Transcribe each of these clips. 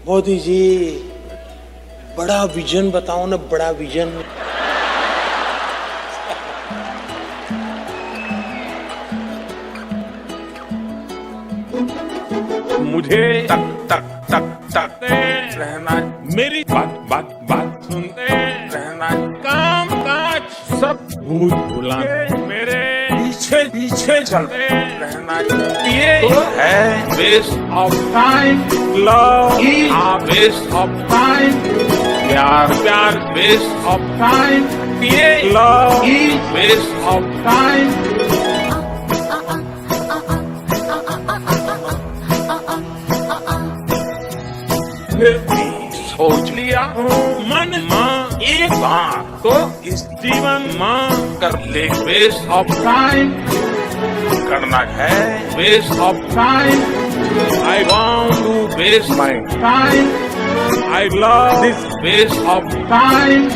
मोदी जी बड़ा विजन बताओ ना, बड़ा विजन। मुझे तक तक तक तक रहना, मेरी बात बात बात सुनते रहना, काम काज सब भूल भुला मेरे पीछे पीछे चलते रहना। ये तो है waste of time, love waste of time, प्यार प्यार वेस्ट ऑफ टाइम, ये लव वेस्ट ऑफ टाइम। सोच लिया मन माँ एक बार तो इस जीवन माँ कर ले वेस्ट ऑफ टाइम, करना है waste of time. I want to waste my time, I love this waste of time.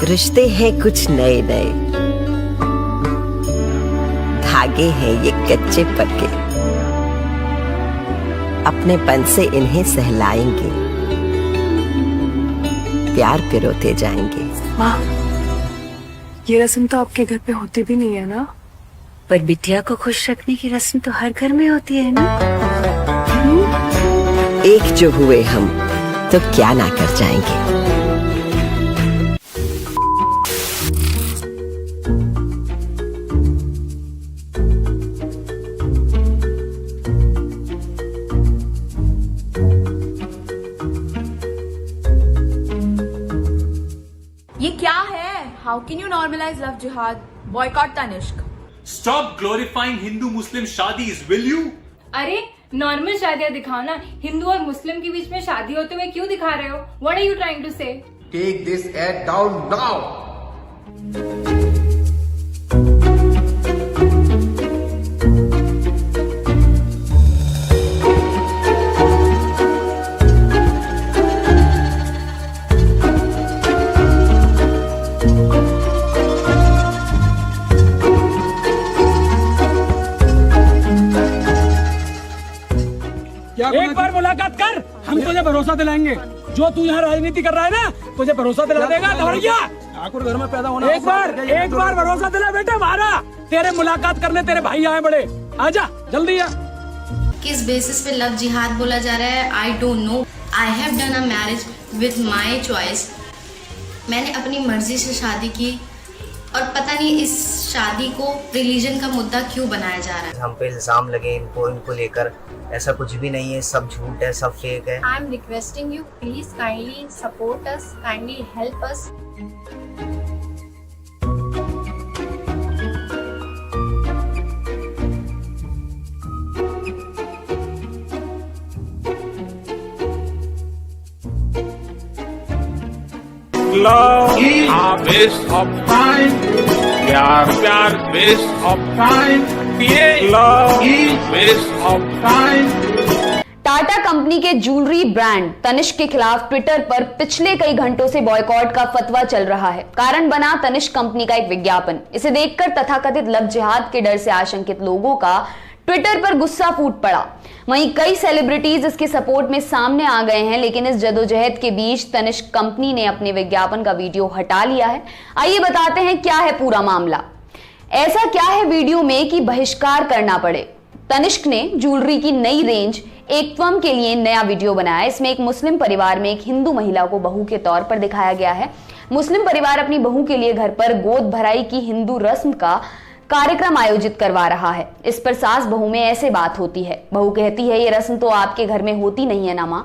रिश्ते हैं कुछ नए नए, धागे हैं ये कच्चे पक्के, अपनेपन से इन्हें सहलाएंगे, प्यार पिरोते जाएंगे। माँ, ये रस्म तो आपके घर पे होती भी नहीं है ना? पर बिटिया को खुश रखने की रस्म तो हर घर में होती है ना। एक जो हुए हम तो क्या ना कर जाएंगे। ये क्या है? How can you normalize love jihad? Boycott Tanishq. Stop glorifying Hindu-Muslim shadis, will you? अरे नॉर्मल शादियां दिखाओ ना, हिंदू और मुस्लिम के बीच में शादी होते हुए क्यों दिखा रहे हो? What are you trying to say? Take this ad down now. एक बार मुलाकात कर, हम तुझे भरोसा दिलाएंगे। जो तू यहाँ राजनीति कर रहा है ना, तुझे भरोसा दिला देगा। ठाकुर घर में पैदा होना, एक बार भरोसा दिला बेटे हमारा। तेरे मुलाकात करने तेरे भाई आए बड़े, आजा जल्दी आ। किस बेसिस पे लव जिहाद बोला जा रहा है? I don't know. I have done a marriage with my choice. मैंने अपनी मर्जी से शादी की और पता नहीं इस शादी को रिलीजन का मुद्दा क्यों बनाया जा रहा है। हम पे इल्जाम लगे इनको लेकर, ऐसा कुछ भी नहीं है, सब झूठ है, सब फेक है। I am requesting you, please kindly support us, kindly help us. Love waste of time, प्यार प्यार waste of time, ये love waste of time। Tata company के ज्वेलरी ब्रांड तनिष्क के खिलाफ ट्विटर पर पिछले कई घंटों से बॉयकॉट का फतवा चल रहा है। कारण बना तनिष्क कंपनी का एक विज्ञापन। इसे देखकर तथाकथित लव जिहाद के डर से आशंकित लोगों का ट्विटर पर गुस्सा फूट पड़ा। वहीं कई सेलिब्रिटीज इसके सपोर्ट में सामने आ गए हैं, लेकिन इस जदोजहद के बीच तनिष्क कंपनी ने अपने विज्ञापन का वीडियो हटा लिया है। आइए बताते हैं क्या है पूरा मामला। ऐसा क्या है वीडियो में कि बहिष्कार करना पड़े। तनिष्क ने ज्वेलरी की नई रेंज एकत्वम के लिए नया वीडियो बनाया। इसमें एक मुस्लिम परिवार में एक हिंदू महिला को बहू के तौर पर दिखाया गया है। मुस्लिम परिवार अपनी बहू के लिए घर पर गोद भराई की हिंदू रस्म का कार्यक्रम आयोजित करवा रहा है। इस पर सास बहू में ऐसे बात होती है। बहू कहती है ये रस्म तो आपके घर में होती नहीं है ना माँ।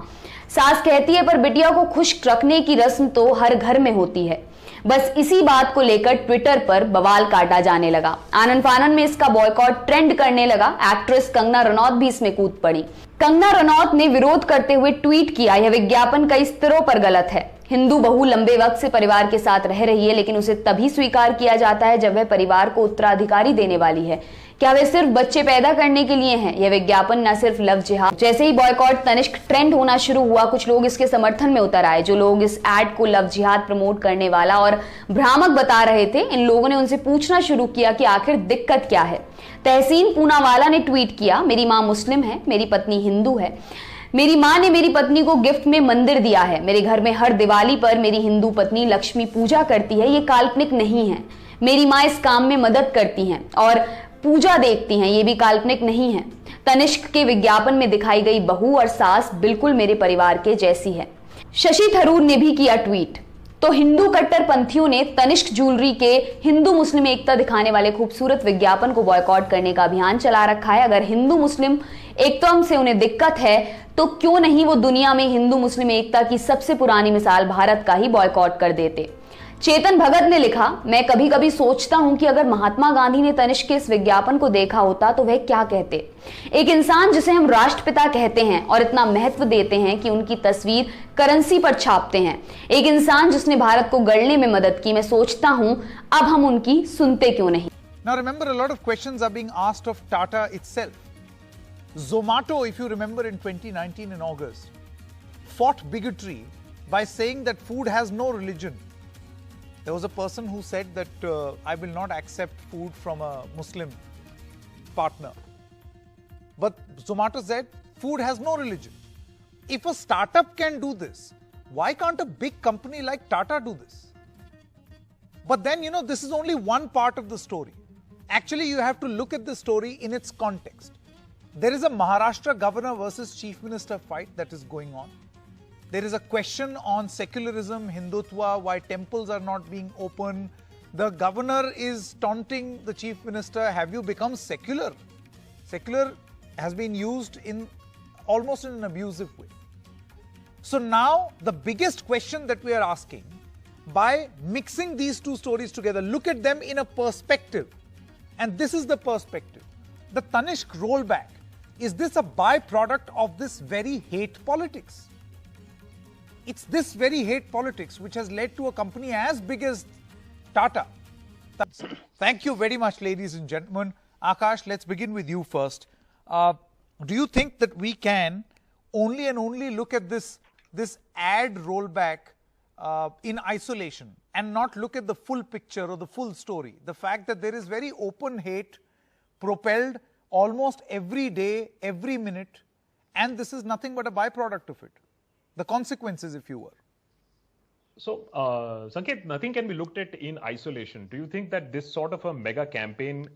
सास कहती है पर बिटिया को खुश रखने की रस्म तो हर घर में होती है। बस इसी बात को लेकर ट्विटर पर बवाल काटा जाने लगा। आनन फानन में इसका बॉयकॉट ट्रेंड करने लगा। एक्ट्रेस कंगना रनौत भी इसमें कूद पड़ी। कंगना रनौत ने विरोध करते हुए ट्वीट किया, यह विज्ञापन कई स्तरों पर गलत है। हिंदू बहू लंबे वक्त से परिवार के साथ रह रही है, लेकिन उसे तभी स्वीकार किया जाता है जब वह परिवार को उत्तराधिकारी देने वाली है। क्या वे सिर्फ बच्चे पैदा करने के लिए हैं? यह विज्ञापन न सिर्फ लव जिहाद। जैसे ही बॉयकॉट तनिष्क ट्रेंड होना शुरू हुआ, कुछ लोग इसके समर्थन में उतर आए। जो लोग इस एड को लव जिहाद प्रमोट करने वाला और भ्रामक बता रहे थे, इन लोगों ने उनसे पूछना शुरू किया कि आखिर दिक्कत क्या है। तहसीन पूनावाला ने ट्वीट किया, मेरी माँ मुस्लिम है, मेरी पत्नी हिंदू है। मेरी माँ ने मेरी पत्नी को गिफ्ट में मंदिर दिया है। मेरे घर में हर दिवाली पर मेरी हिंदू पत्नी लक्ष्मी पूजा करती है। ये काल्पनिक नहीं है। मेरी माँ इस काम में मदद करती हैं और पूजा देखती हैं, ये भी काल्पनिक नहीं है। तनिष्क के विज्ञापन में दिखाई गई बहू और सास बिल्कुल मेरे परिवार के जैसी है। शशि थरूर ने भी किया ट्वीट। तो हिंदू कट्टरपंथियों ने तनिष्क ज्वेलरी के हिंदू मुस्लिम एकता दिखाने वाले खूबसूरत विज्ञापन को बॉयकॉट करने का अभियान चला रखा है। अगर हिंदू मुस्लिम एकता से उन्हें दिक्कत है तो क्यों नहीं वो दुनिया में हिंदू मुस्लिम एकता की सबसे पुरानी मिसाल भारत का ही बॉयकॉट कर देते। चेतन भगत ने लिखा, मैं कभी कभी सोचता हूं कि अगर महात्मा गांधी ने तनिष्क के इस विज्ञापन को देखा होता तो वह क्या कहते। एक इंसान जिसे हम राष्ट्रपिता कहते हैं और इतना महत्व देते हैं कि उनकी तस्वीर करेंसी पर छापते हैं। एक इंसान जिसने भारत को गढ़ने में मदद की। मैं सोचता हूं अब हम उनकी सुनते क्यों नहीं। Now remember, a lot of questions are being asked of Tata itself. Zomato, if you remember, in 2019 in August, fought bigotry by saying that food has no religion. There was a person who said that I will not accept food from a Muslim partner. But Zomato said food has no religion. If a startup can do this, why can't a big company like Tata do this? But then, you know, this is only one part of the story. Actually, you have to look at the story in its context. There is a Maharashtra governor versus chief minister fight that is going on. There is a question on secularism, Hindutva, why temples are not being open. The governor is taunting the chief minister, have you become secular? Secular has been used in almost in an abusive way. So now the biggest question that we are asking, by mixing these two stories together, look at them in a perspective. And this is the perspective. The Tanishq rollback, is this a byproduct of this very hate politics? It's this very hate politics which has led to a company as big as Tata. Thank you very much, ladies and gentlemen. Akash, let's begin with you first. Do you think that we can only and only look at this ad rollback in isolation and not look at the full picture or the full story? The fact that there is very open hate propelled almost every day, every minute, and this is nothing but a byproduct of it. The consequences, if you were. So, Sanket, nothing can be looked at in isolation. Do you think that this sort of a mega campaign,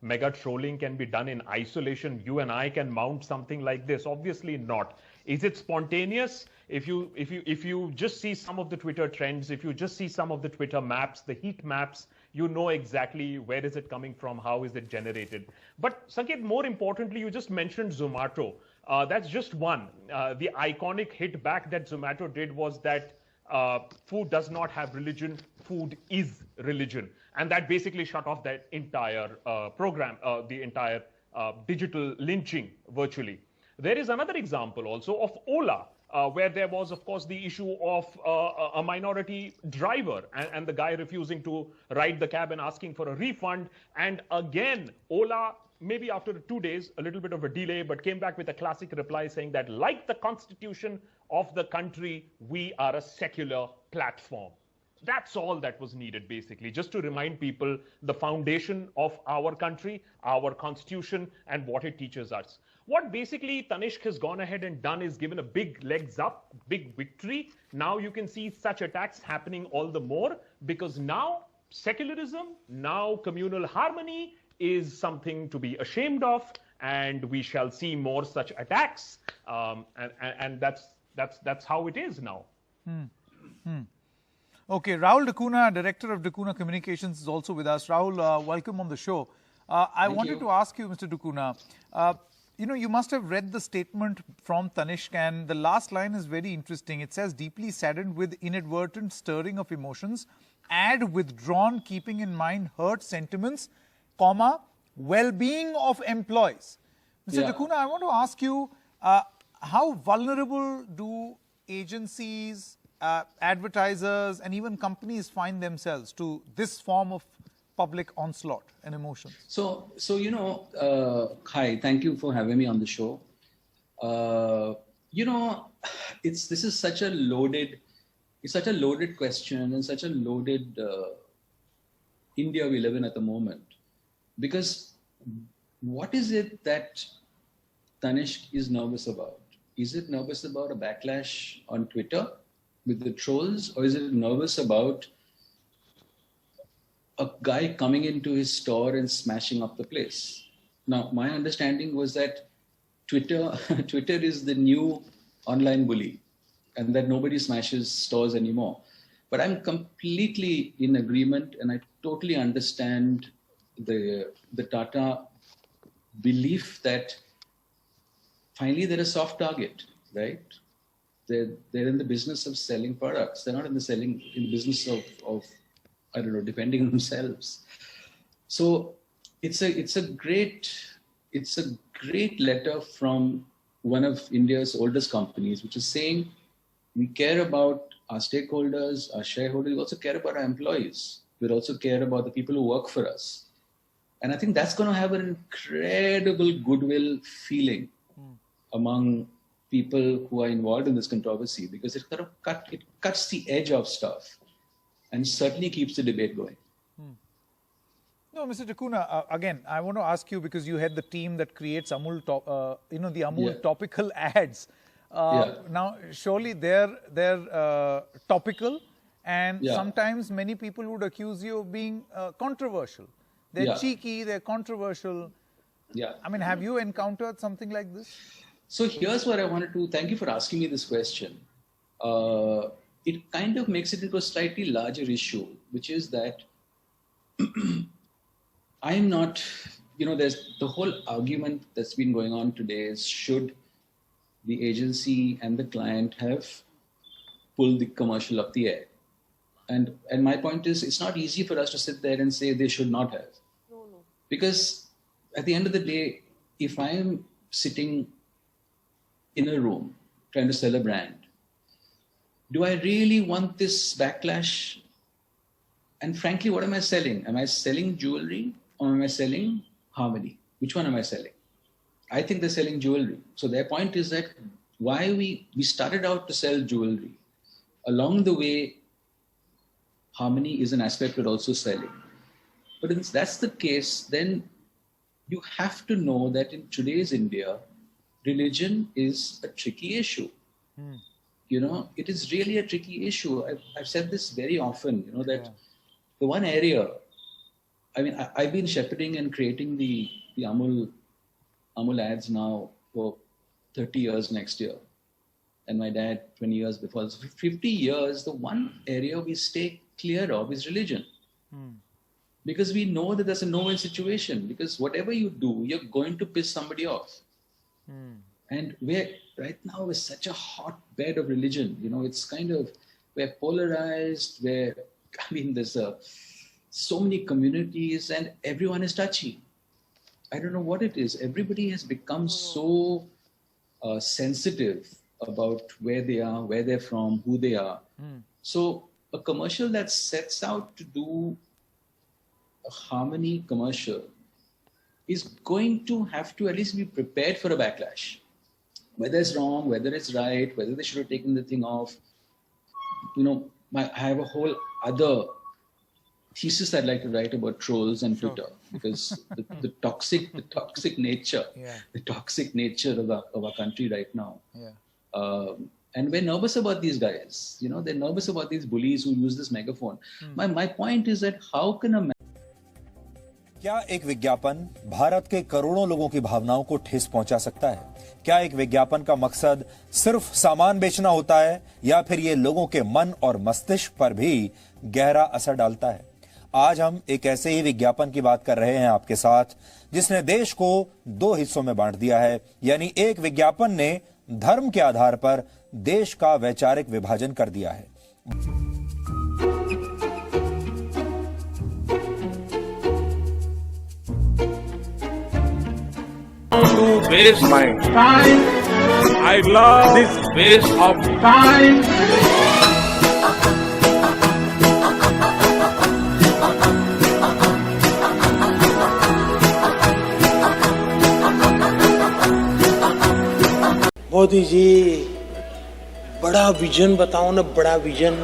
mega trolling can be done in isolation? You and I can mount something like this? Obviously not. Is it spontaneous? If you just see some of the Twitter trends, if you just see some of the Twitter maps, the heat maps, you know exactly where is it coming from, how is it generated. But Sanket, more importantly, you just mentioned Zomato. That's just one. The iconic hit back that Zomato did was that food does not have religion, food is religion. And that basically shut off that entire program, the entire digital lynching virtually. There is another example also of Ola, where there was, of course, the issue of a minority driver and the guy refusing to ride the cab and asking for a refund. And again, Ola, maybe after 2 days, a little bit of a delay, but came back with a classic reply saying that, like the constitution of the country, we are a secular platform. That's all that was needed, basically, just to remind people the foundation of our country, our constitution, and what it teaches us. What basically Tanishq has gone ahead and done is given a big legs up, big victory. Now you can see such attacks happening all the more because now secularism, now communal harmony is something to be ashamed of, and we shall see more such attacks. And that's how it is now. Okay, Rahul D'Cunha, Director of D'Cunha Communications, is also with us. Rahul, welcome on the show. I wanted to ask you, Mr. D'Cunha, you know, you must have read the statement from Tanishq, and the last line is very interesting. It says, deeply saddened with inadvertent stirring of emotions ad withdrawn keeping in mind hurt sentiments, comma, well-being of employees. Mr. Yeah. D'Cunha, I want to ask you, how vulnerable do agencies, advertisers, and even companies find themselves to this form of public onslaught and emotions? So you know, hi, thank you for having me on the show. You know, this is such a loaded question and such a loaded India we live in at the moment. Because what is it that Tanishq is nervous about? Is it nervous about a backlash on Twitter with the trolls, or is it nervous about a guy coming into his store and smashing up the place? Now, my understanding was that Twitter is the new online bully, and that nobody smashes stores anymore. But I'm completely in agreement, and I totally understand the Tata belief that finally they're a soft target, right? They're in the business of selling products. They're not in the business of I don't know, defending themselves. So it's a great letter from one of India's oldest companies, which is saying we care about our stakeholders, our shareholders. We also care about our employees. We also care about the people who work for us. And I think that's going to have an incredible goodwill feeling among people who are involved in this controversy, because it cuts the edge of stuff and certainly keeps the debate going. No, Mr. D'Cunha, again, I want to ask you, because you had the team that creates Amul, the Amul topical ads. Now, surely they're topical, and sometimes many people would accuse you of being controversial. They're cheeky, they're controversial. I mean, have you encountered something like this? So here's what I wanted to, thank you for asking me this question. It kind of makes it into a slightly larger issue, which is that I'm not, there's the whole argument that's been going on today is, should the agency and the client have pulled the commercial up the air? And my point is, it's not easy for us to sit there and say they should not have. Because at the end of the day, if I am sitting in a room trying to sell a brand, do I really want this backlash? And frankly, what am I selling? Am I selling jewelry or am I selling harmony? Which one am I selling? I think they're selling jewelry. So their point is that why we started out to sell jewelry. Along the way, harmony is an aspect we're also selling. But if that's the case, then you have to know that in today's India, religion is a tricky issue. It is really a tricky issue. I've said this very often, that the one area, I mean, I've been shepherding and creating the Amul ads now for 30 years next year. And my dad, 20 years before. So 50 years, the one area we stay clear of is religion. Because we know that that's a no-win situation. Because whatever you do, you're going to piss somebody off. And right now we're such a hotbed of religion. It's kind of, we're polarized, there's so many communities and everyone is touchy. I don't know what it is. Everybody has become so sensitive about where they are, where they're from, who they are. So a commercial that sets out to do a harmony commercial is going to have to at least be prepared for a backlash. Whether it's wrong, whether it's right, whether they should have taken the thing off. I have a whole other thesis I'd like to write about trolls and Twitter, because the toxic nature, the toxic nature of our country right now. And we're nervous about these guys. They're nervous about these bullies who use this megaphone. My point is that how can a क्या एक विज्ञापन भारत के करोड़ों लोगों की भावनाओं को ठेस पहुंचा सकता है? क्या एक विज्ञापन का मकसद सिर्फ सामान बेचना होता है, या फिर ये लोगों के मन और मस्तिष्क पर भी गहरा असर डालता है? आज हम एक ऐसे ही विज्ञापन की बात कर रहे हैं आपके साथ, जिसने देश को दो हिस्सों में बांट दिया है। यानी एक विज्ञापन ने धर्म के आधार पर देश का वैचारिक विभाजन कर दिया है। want to waste my time. I love this waste of time. Modi ji बड़ा विजन बताओ ना, बड़ा विजन।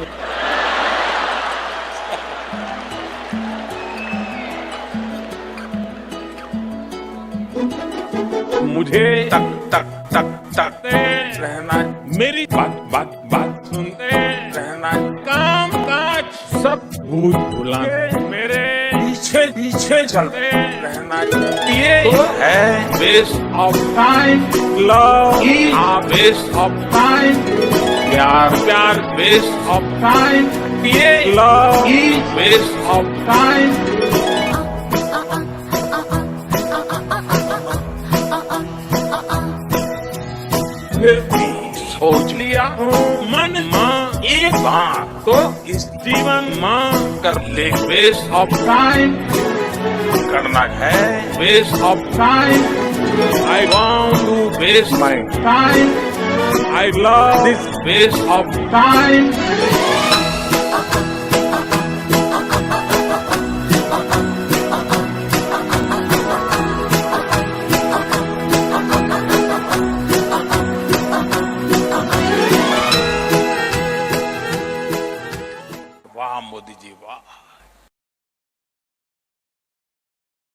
मुझे तक तक तक तक रहना, मेरी बात सुनते रहना, काम काज सब भूला मेरे पीछे पीछे चलते रहना। ये है waste of time, love waste of time, प्यार वेस्ट ऑफ टाइम, ये लव वेस्ट ऑफ टाइम। फिर भी सोच लिया मन माँ एक बार तो इस जीवन माँ कर ले वेस्ट ऑफ टाइम, करना है waste of time. I want to waste my time, I love this waste of time.